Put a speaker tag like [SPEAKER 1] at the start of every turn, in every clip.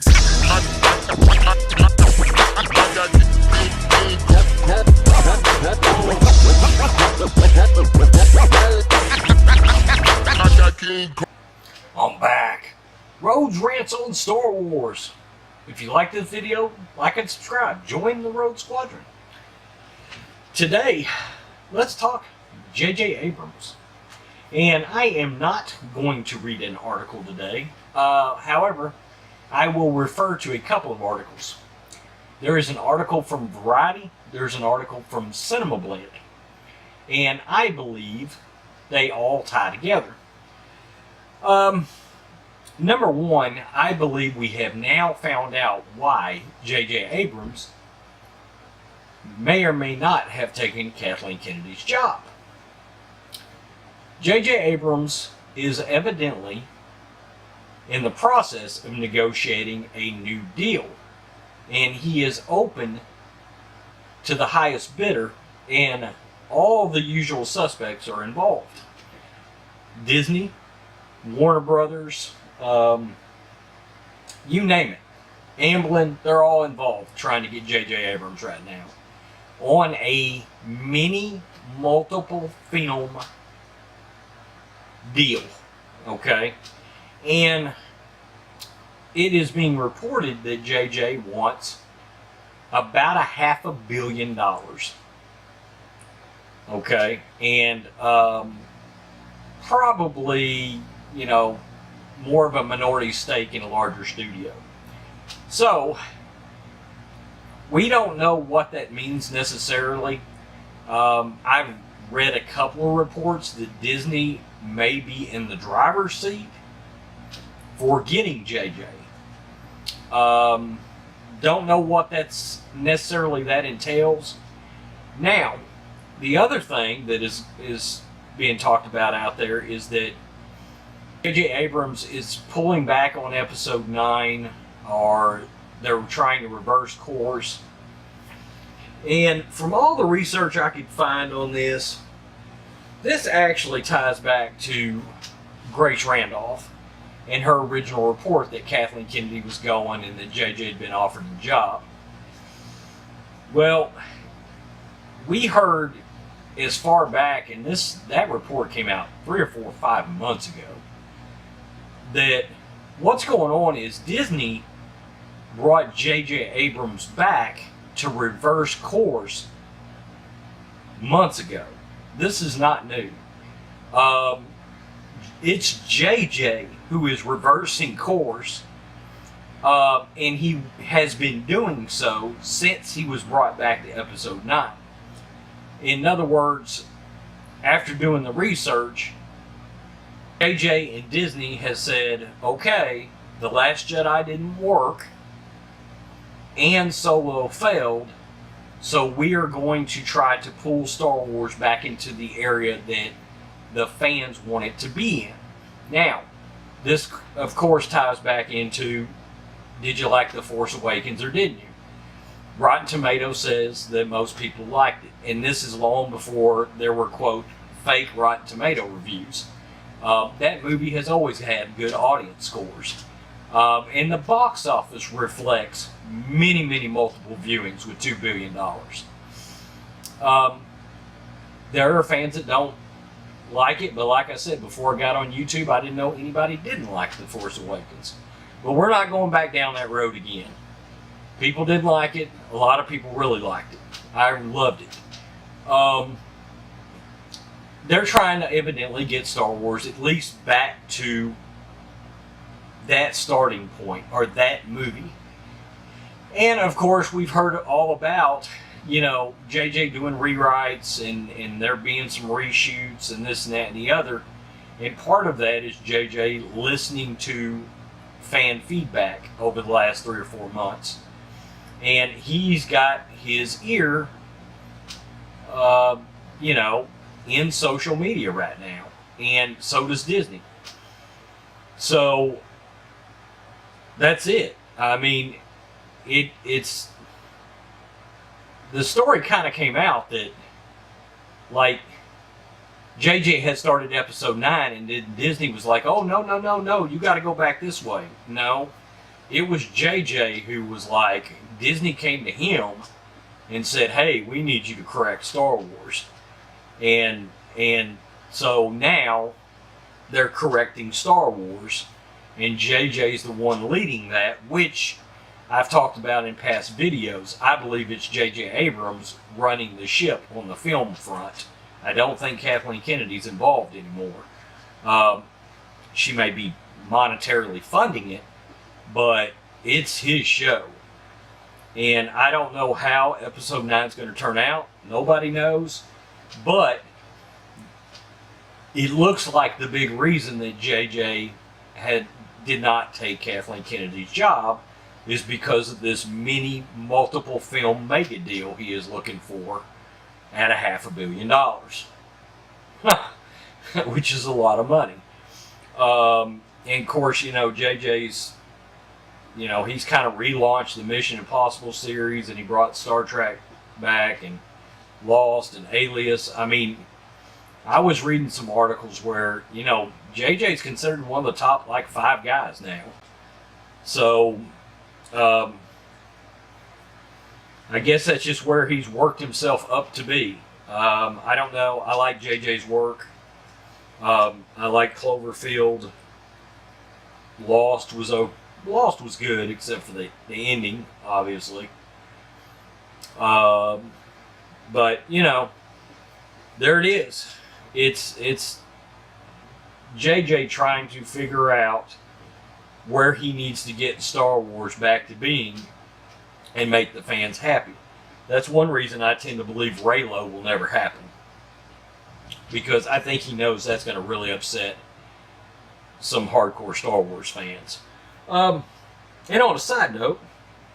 [SPEAKER 1] I'm back. Rhodes Rants on Star Wars. If you like this video, like and subscribe. Join the Rhodes Squadron. Today, let's talk JJ Abrams. And I am not going to read an article today. However, I will refer to a couple of articles. There is an article from Variety. There's an article from Cinema Blend. And I believe they all tie together. Number one, I believe we have now found out why JJ Abrams may or may not have taken Kathleen Kennedy's job. JJ Abrams is evidently in the process of negotiating a new deal, and he is open to the highest bidder, and all the usual suspects are involved. Disney, Warner Brothers, you name it. Amblin, they're all involved trying to get JJ Abrams right now on a mini multiple film deal. Okay? And it is being reported that JJ wants about $500 million. Okay? And probably, you know, more of a minority stake in a larger studio. So, we don't know what that means necessarily. I've read a couple of reports that Disney may be in the driver's seat for getting JJ. Don't know what that's necessarily that entails. Now, the other thing that is being talked about out there is that JJ Abrams is pulling back on episode 9, or they're trying to reverse course. And from all the research I could find on this actually ties back to Grace Randolph and her original report that Kathleen Kennedy was going and that JJ had been offered the job. Well, we heard as far back, and that report came out 3 or 4 or 5 months ago, that what's going on is Disney brought JJ Abrams back to reverse course months ago. This is not new. It's JJ who is reversing course, and he has been doing so since he was brought back to episode 9. In other words, after doing the research, JJ and Disney has said, okay, The Last Jedi didn't work, and Solo failed, so we are going to try to pull Star Wars back into the area that the fans want it to be in. Now, this, of course, ties back into, did you like The Force Awakens or didn't you? Rotten Tomatoes says that most people liked it, and this is long before there were, quote, fake Rotten Tomato reviews. That movie has always had good audience scores. And the box office reflects many multiple viewings with $2 billion. There are fans that don't like it, but like I said, before I got on YouTube, I didn't know anybody didn't like The Force Awakens. But we're not going back down that road again. People didn't like it. A lot of people really liked it. I loved it. They're trying to evidently get Star Wars at least back to that starting point, or that movie. And of course, we've heard all about, you know, JJ doing rewrites and there being some reshoots and this and that and the other. And part of that is JJ listening to fan feedback over the last 3 or 4 months. And he's got his ear, you know, in social media right now. And so does Disney. So that's it. I mean, it's the story kind of came out that, like, JJ had started episode 9 and Disney was like, oh, no, you got to go back this way. No, it was JJ who was like, Disney came to him and said, hey, we need you to correct Star Wars. And so now they're correcting Star Wars, and JJ's the one leading that, which I've talked about in past videos. I believe it's JJ Abrams running the ship on the film front. I don't think Kathleen Kennedy's involved anymore. She may be monetarily funding it, but it's his show. And I don't know how episode 9 is going to turn out. Nobody knows. But it looks like the big reason that JJ did not take Kathleen Kennedy's job is because of this mini multiple film mega deal he is looking for at $500 million. Which is a lot of money. And of course, you know, JJ's, you know, he's kind of relaunched the Mission Impossible series, and he brought Star Trek back, and Lost, and Alias. I mean, I was reading some articles where, you know, JJ's considered one of the top, like, 5 guys now. So, I guess that's just where he's worked himself up to be. I don't know. I like JJ's work. I like Cloverfield. Lost was good, except for the ending, obviously. But, you know, there it is. It's JJ trying to figure out where he needs to get Star Wars back to being and make the fans happy. That's one reason I tend to believe Raylo will never happen. Because I think he knows that's going to really upset some hardcore Star Wars fans. And on a side note,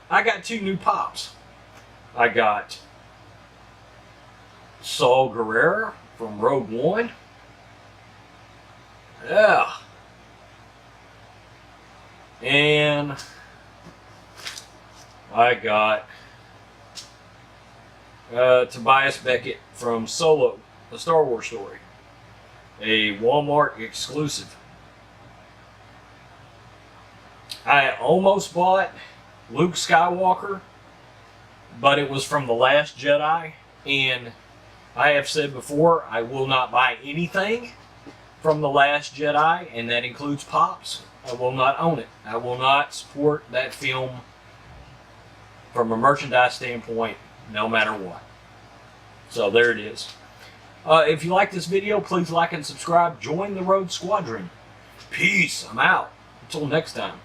[SPEAKER 1] I got 2 new Pops. I got Saw Gerrera from Rogue One. Yeah. And I got Tobias Beckett from Solo, a Star Wars story. A Walmart exclusive. I almost bought Luke Skywalker, but it was from The Last Jedi, and I have said before, I will not buy anything from The Last Jedi, and that includes Pops. I will not own it. I will not support that film from a merchandise standpoint, no matter what. So there it is. If you like this video, please like and subscribe. Join the Rhodes Squadron. Peace. I'm out. Until next time.